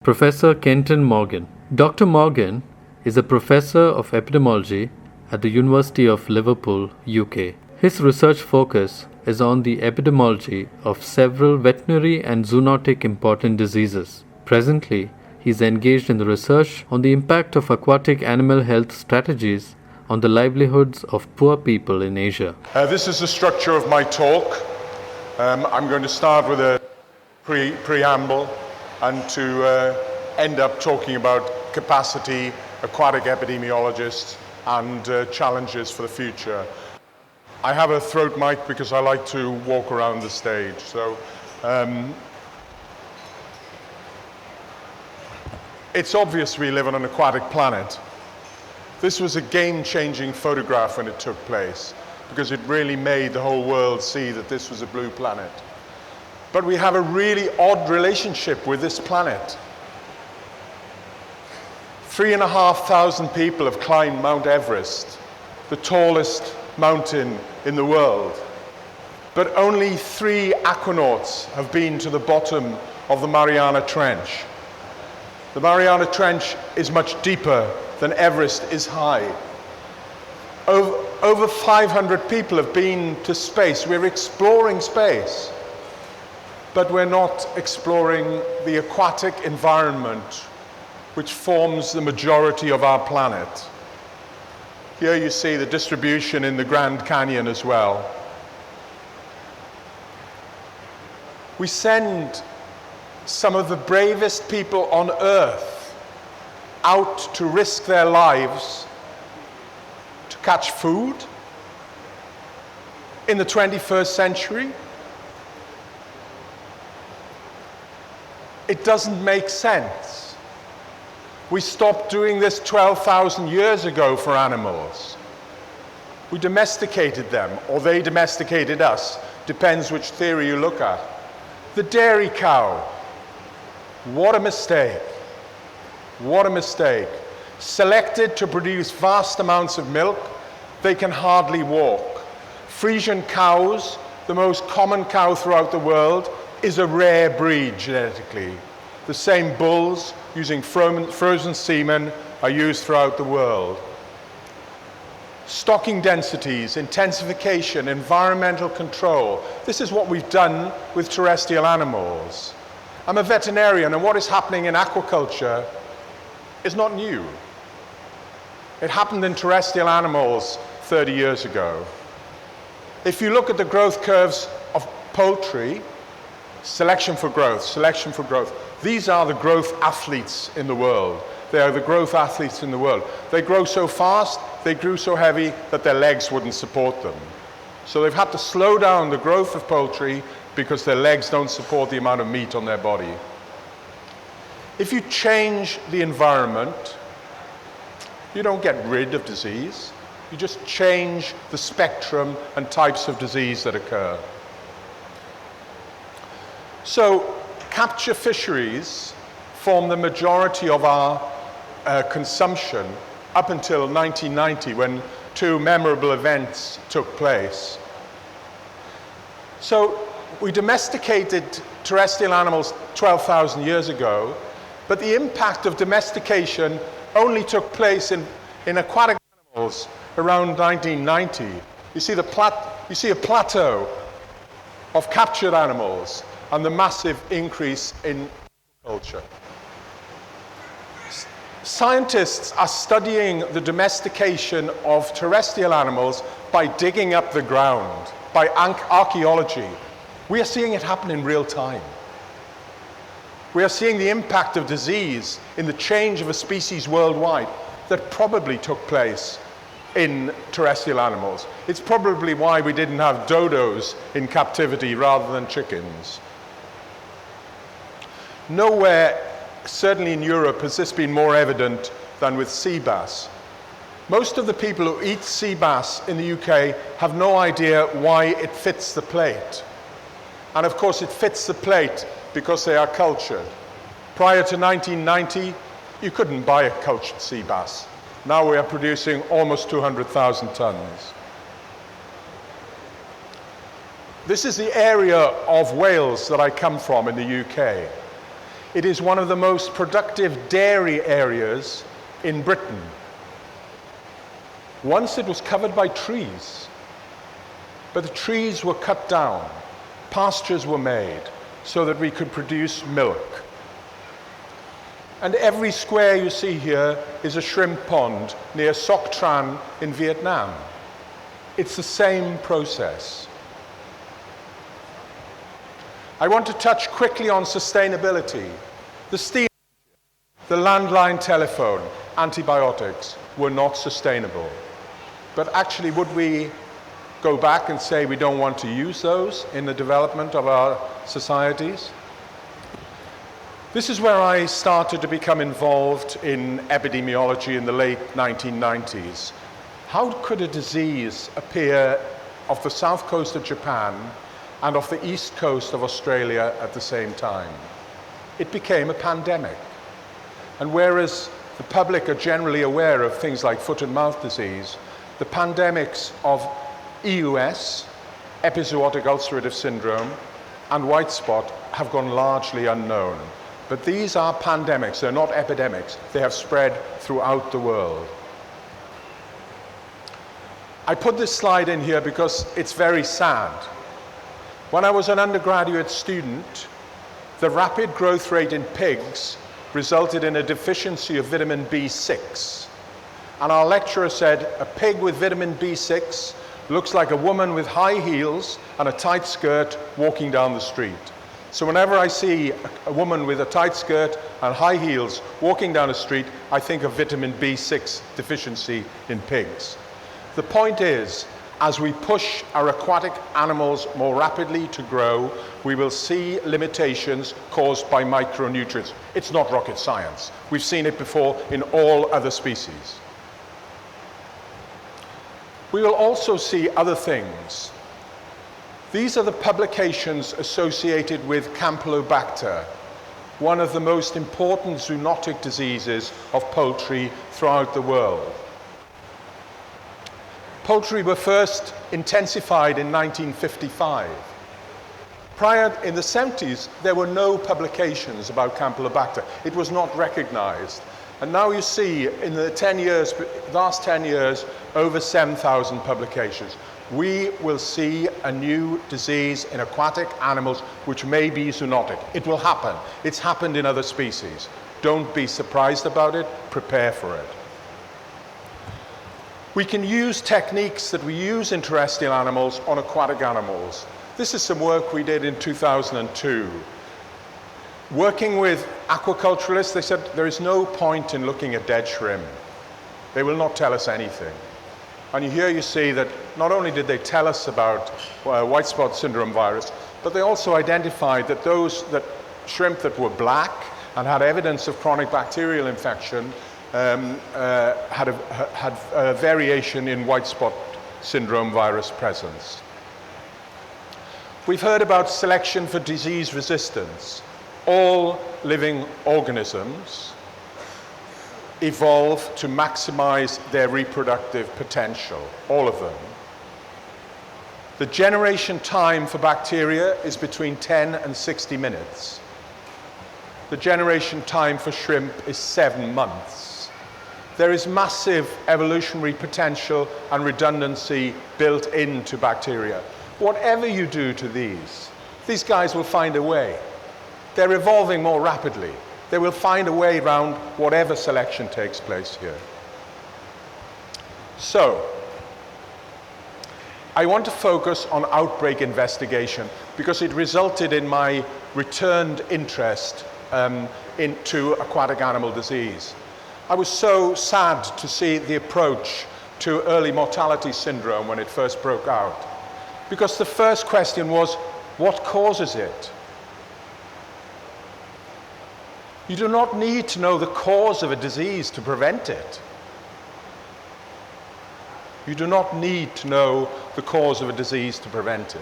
Professor Kenton Morgan. Dr. Morgan is a professor of epidemiology at the University of Liverpool, UK. His research focus is on the epidemiology of several veterinary and zoonotic important diseases. Presently, he is engaged in the research on the impact of aquatic animal health strategies on the livelihoods of poor people in Asia. This is the structure of my talk. I'm going to start with a preamble and to end up talking about capacity, aquatic epidemiologists, and challenges for the future. I have a throat mic because I like to walk around the stage. So it's obvious we live on an aquatic planet. This was a game-changing photograph when it took place, because it really made the whole world see that this was a blue planet. But we have a really odd relationship with this planet. 3,500 people have climbed Mount Everest, the tallest mountain in the world. But only 3 aquanauts have been to the bottom of the Mariana Trench. The Mariana Trench is much deeper than Everest is high. Over 500 people have been to space. We're exploring space. But we're not exploring the aquatic environment which forms the majority of our planet. Here you see the distribution in the Grand Canyon as well. We send some of the bravest people on Earth out to risk their lives to catch food in the 21st century. It doesn't make sense. We stopped doing this 12,000 years ago for animals. We domesticated them, or they domesticated us. Depends which theory you look at. The dairy cow. What a mistake. What a mistake. Selected to produce vast amounts of milk, they can hardly walk. Frisian cows, the most common cow throughout the world, is a rare breed genetically. The same bulls using frozen semen are used throughout the world. Stocking densities, intensification, environmental control. This is what we've done with terrestrial animals. I'm a veterinarian, and what is happening in aquaculture is not new. It happened in terrestrial animals 30 years ago. If you look at the growth curves of poultry, selection for growth, selection for growth. These are the growth athletes in the world. They are the growth athletes in the world. They grow so fast, they grew so heavy that their legs wouldn't support them. So they've had to slow down the growth of poultry because their legs don't support the amount of meat on their body. If you change the environment, you don't get rid of disease. You just change the spectrum and types of disease that occur. So, capture fisheries form the majority of our consumption up until 1990, when 2 memorable events took place. So, we domesticated terrestrial animals 12,000 years ago, but the impact of domestication only took place in aquatic animals around 1990. You see a plateau of captured animals and the massive increase in culture. Scientists are studying the domestication of terrestrial animals by digging up the ground, by archaeology. We are seeing it happen in real time. We are seeing the impact of disease in the change of a species worldwide that probably took place in terrestrial animals. It's probably why we didn't have dodos in captivity rather than chickens. Nowhere, certainly in Europe, has this been more evident than with sea bass. Most of the people who eat sea bass in the UK have no idea why it fits the plate. And of course it fits the plate because they are cultured. Prior to 1990, you couldn't buy a cultured sea bass. Now we are producing almost 200,000 tons. This is the area of Wales that I come from in the UK. It is one of the most productive dairy areas in Britain. Once it was covered by trees, but the trees were cut down, pastures were made so that we could produce milk. And every square you see here is a shrimp pond near Soc Tran in Vietnam. It's the same process. I want to touch quickly on sustainability. The steam engine, the landline telephone, antibiotics were not sustainable. But actually, would we go back and say we don't want to use those in the development of our societies? This is where I started to become involved in epidemiology in the late 1990s. How could a disease appear off the south coast of Japan and off the east coast of Australia at the same time? It became a pandemic. And whereas the public are generally aware of things like foot and mouth disease, the pandemics of EUS, epizootic ulcerative syndrome, and white spot have gone largely unknown. But these are pandemics, they're not epidemics. They have spread throughout the world. I put this slide in here because it's very sad. When I was an undergraduate student, the rapid growth rate in pigs resulted in a deficiency of vitamin B6. And our lecturer said, a pig with vitamin B6 looks like a woman with high heels and a tight skirt walking down the street. So whenever I see a woman with a tight skirt and high heels walking down the street, I think of vitamin B6 deficiency in pigs. The point is, as we push our aquatic animals more rapidly to grow, we will see limitations caused by micronutrients. It's not rocket science. We've seen it before in all other species. We will also see other things. These are the publications associated with Campylobacter, one of the most important zoonotic diseases of poultry throughout the world. Poultry were first intensified in 1955. Prior, in the 70s, there were no publications about Campylobacter. It was not recognized. And now you see, in the last 10 years, over 7,000 publications. We will see a new disease in aquatic animals which may be zoonotic. It will happen. It's happened in other species. Don't be surprised about it. Prepare for it. We can use techniques that we use in terrestrial animals on aquatic animals. This is some work we did in 2002. Working with aquaculturists, they said there is no point in looking at dead shrimp. They will not tell us anything. And here you see that not only did they tell us about white spot syndrome virus, but they also identified that shrimp that were black and had evidence of chronic bacterial infection had a variation in white spot syndrome virus presence. We've heard about selection for disease resistance. All living organisms evolve to maximize their reproductive potential, all of them. The generation time for bacteria is between 10 and 60 minutes. The generation time for shrimp is 7 months. There is massive evolutionary potential and redundancy built into bacteria. Whatever you do to these guys will find a way. They're evolving more rapidly. They will find a way around whatever selection takes place here. So, I want to focus on outbreak investigation because it resulted in my returned interest into aquatic animal disease. I was so sad to see the approach to early mortality syndrome when it first broke out, because the first question was, what causes it? You do not need to know the cause of a disease to prevent it. You do not need to know the cause of a disease to prevent it.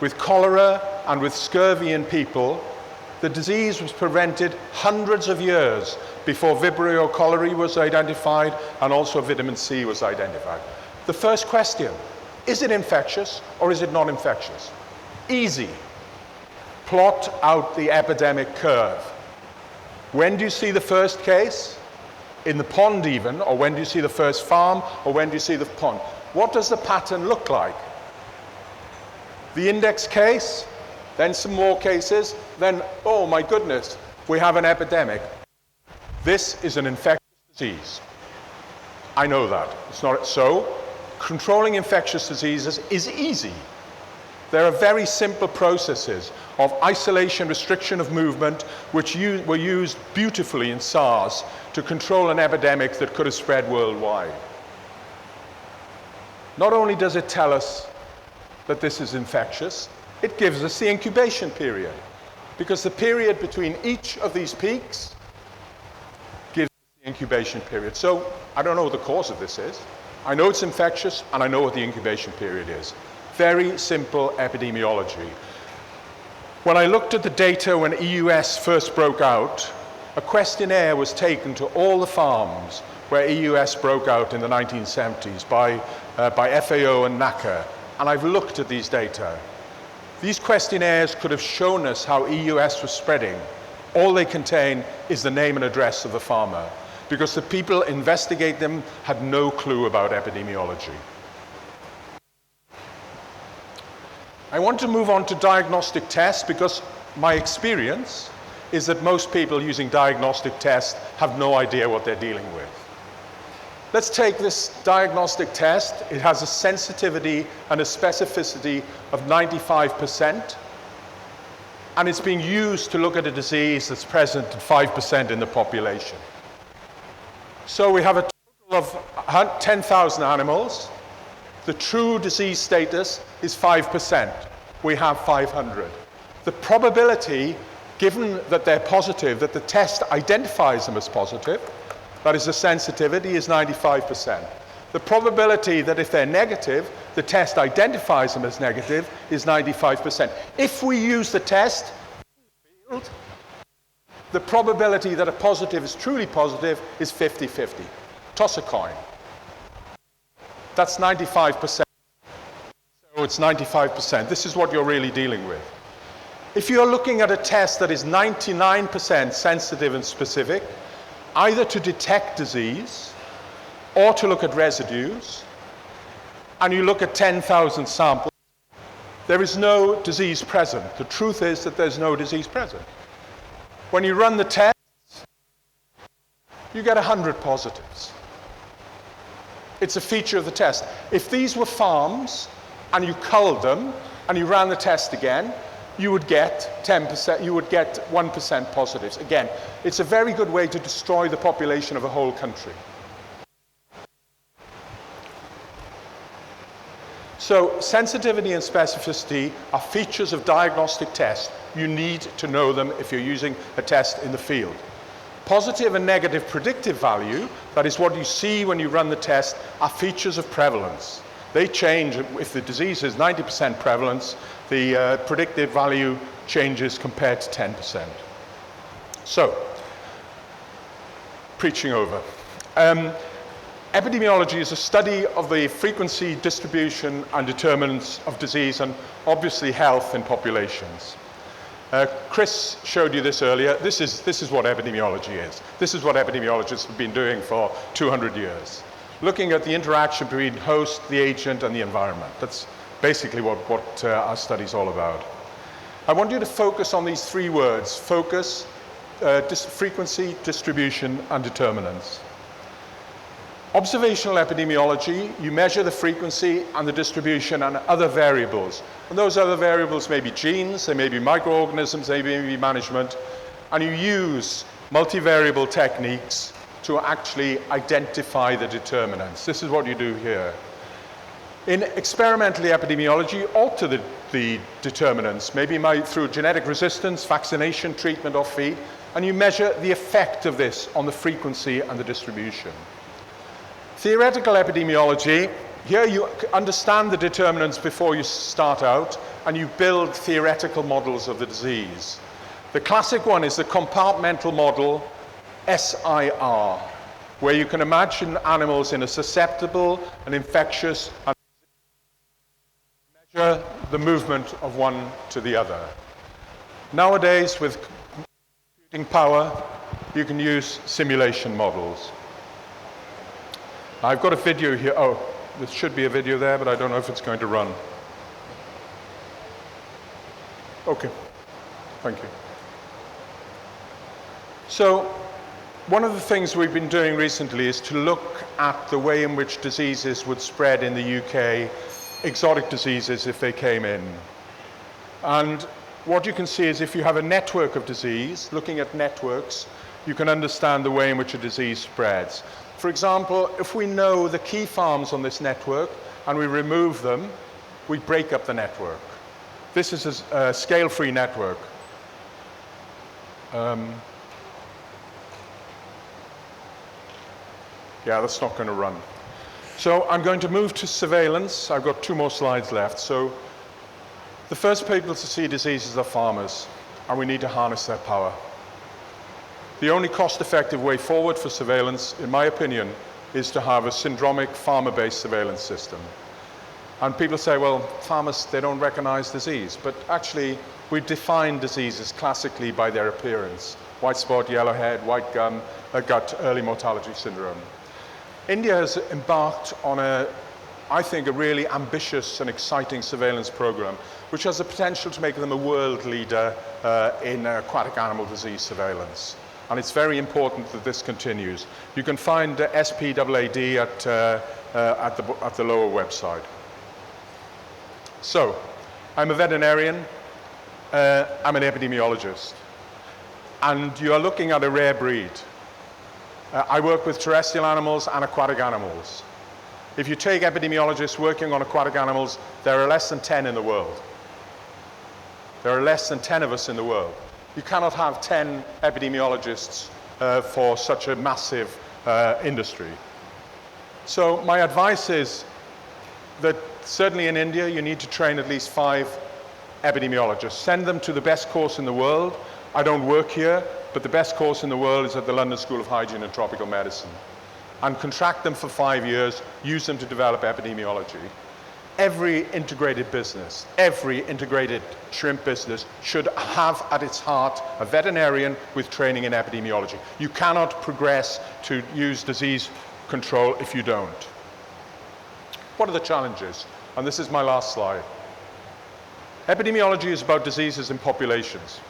With cholera and with scurvy in people, the disease was prevented hundreds of years before Vibrio cholerae was identified and also vitamin C was identified. The first question, is it infectious or is it not infectious? Easy. plot out the epidemic curve. When do you see the first case? In the pond even, or when do you see the first farm, or when do you see the pond? What does the pattern look like? The index case, then some more cases, then, oh my goodness, we have an epidemic. This is an infectious disease. I know that. It's not so. Controlling infectious diseases is easy. There are very simple processes of isolation, restriction of movement, which were used beautifully in SARS to control an epidemic that could have spread worldwide. Not only does it tell us that this is infectious, it gives us the incubation period, because the period between each of these peaks gives us the incubation period. So I don't know what the cause of this is. I know it's infectious, and I know what the incubation period is. Very simple epidemiology. When I looked at the data when EUS first broke out, a questionnaire was taken to all the farms where EUS broke out in the 1970s by FAO and NACA, and I've looked at these data. These questionnaires could have shown us how EUS was spreading. All they contain is the name and address of the farmer, because the people investigating them had no clue about epidemiology. I want to move on to diagnostic tests, because my experience is that most people using diagnostic tests have no idea what they're dealing with. Let's take this diagnostic test. It has a sensitivity and a specificity of 95%, and it's being used to look at a disease that's present in 5% in the population. So we have a total of 10,000 animals. The true disease status is 5%. We have 500. The probability, given that they're positive, that the test identifies them as positive, that is the sensitivity, is 95%. The probability that if they're negative, the test identifies them as negative is 95%. If we use the test in the field, the probability that a positive is truly positive is 50-50. Toss a coin. That's 95%. So it's 95%. This is what you're really dealing with. If you're looking at a test that is 99% sensitive and specific, either to detect disease or to look at residues, and you look at 10,000 samples, there is no disease present. The truth is that there's no disease present. When you run the tests, you get 100 positives. It's a feature of the test. If these were farms and you culled them and you ran the test again, you would get 10%, you would get 1% positives. Again, it's a very good way to destroy the population of a whole country. So sensitivity and specificity are features of diagnostic tests. You need to know them if you're using a test in the field. Positive and negative predictive value, that is what you see when you run the test, are features of prevalence. They change. If the disease is 90% prevalence, the predictive value changes compared to 10%. So, preaching over. Epidemiology is a study of the frequency, distribution, and determinants of disease, and obviously health in populations. Chris showed you this earlier. This is what epidemiology is. This is what epidemiologists have been doing for 200 years. Looking at the interaction between host, the agent, and the environment. That's basically what our study is all about. I want you to focus on these three words: focus, frequency, distribution, and determinants. Observational epidemiology, you measure the frequency and the distribution and other variables. And those other variables may be genes, they may be microorganisms, they may be management, and you use multivariable techniques to actually identify the determinants. This is what you do here. In experimental epidemiology, you alter the determinants, maybe through genetic resistance, vaccination, treatment, or feed, and you measure the effect of this on the frequency and the distribution. Theoretical epidemiology, here you understand the determinants before you start out, and you build theoretical models of the disease. The classic one is the compartmental model, SIR, where you can imagine animals in a susceptible and infectious and measure the movement of one to the other. Nowadays, with computing power, you can use simulation models. I've got a video here. Oh, there should be a video there, but I don't know if it's going to run. Okay, thank you. So, one of the things we've been doing recently is to look at the way in which diseases would spread in the UK, exotic diseases if they came in. And what you can see is if you have a network of disease, looking at networks, you can understand the way in which a disease spreads. For example, if we know the key farms on this network and we remove them, we break up the network. This is a scale-free network. Yeah, that's not going to run. So I'm going to move to surveillance. I've got 2 more slides left. So the first people to see diseases are farmers, and we need to harness their power. The only cost-effective way forward for surveillance, in my opinion, is to have a syndromic farmer-based surveillance system. And people say, well, farmers, they don't recognize disease. But actually, we define diseases classically by their appearance. White spot, yellowhead, white gum, gut early mortality syndrome. India has embarked on I think, a really ambitious and exciting surveillance program, which has the potential to make them a world leader in aquatic animal disease surveillance. And it's very important that this continues. You can find SPAAD at the lower website. So, I'm a veterinarian, I'm an epidemiologist, and you are looking at a rare breed. I work with terrestrial animals and aquatic animals. If you take epidemiologists working on aquatic animals, there are less than 10 in the world. There are less than 10 of us in the world. You cannot have 10 epidemiologists for such a massive industry. So my advice is that certainly in India, you need to train at least 5 epidemiologists. Send them to the best course in the world. I don't work here, but the best course in the world is at the London School of Hygiene and Tropical Medicine. And contract them for 5 years, use them to develop epidemiology. Every integrated business, every integrated shrimp business should have at its heart a veterinarian with training in epidemiology. You cannot progress to use disease control if you don't. What are the challenges? And this is my last slide. Epidemiology is about diseases in populations.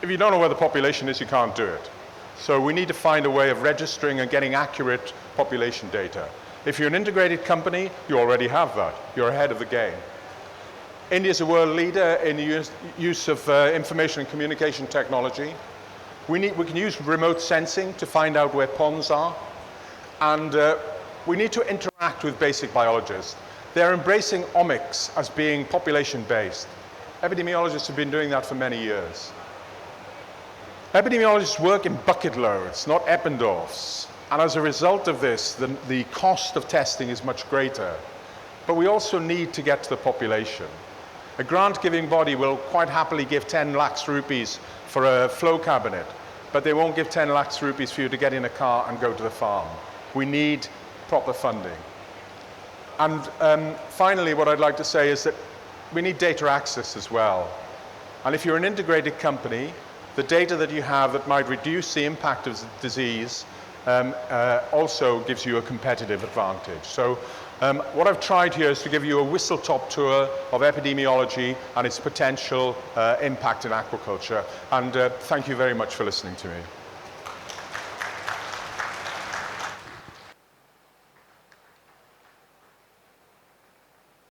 If you don't know where the population is, you can't do it. So we need to find a way of registering and getting accurate population data. If you're an integrated company, you already have that. You're ahead of the game. India is a world leader in the use of information and communication technology. We can use remote sensing to find out where ponds are. And we need to interact with basic biologists. They're embracing omics as being population-based. Epidemiologists have been doing that for many years. Epidemiologists work in bucket loads, not Eppendorfs. And as a result of this, the cost of testing is much greater. But we also need to get to the population. A grant-giving body will quite happily give 10 lakhs rupees for a flow cabinet, but they won't give 10 lakhs rupees for you to get in a car and go to the farm. We need proper funding. And finally, what I'd like to say is that we need data access as well. And if you're an integrated company, the data that you have that might reduce the impact of the disease also gives you a competitive advantage. So what I've tried here is to give you a whistle-top tour of epidemiology and its potential impact in aquaculture. And thank you very much for listening to me.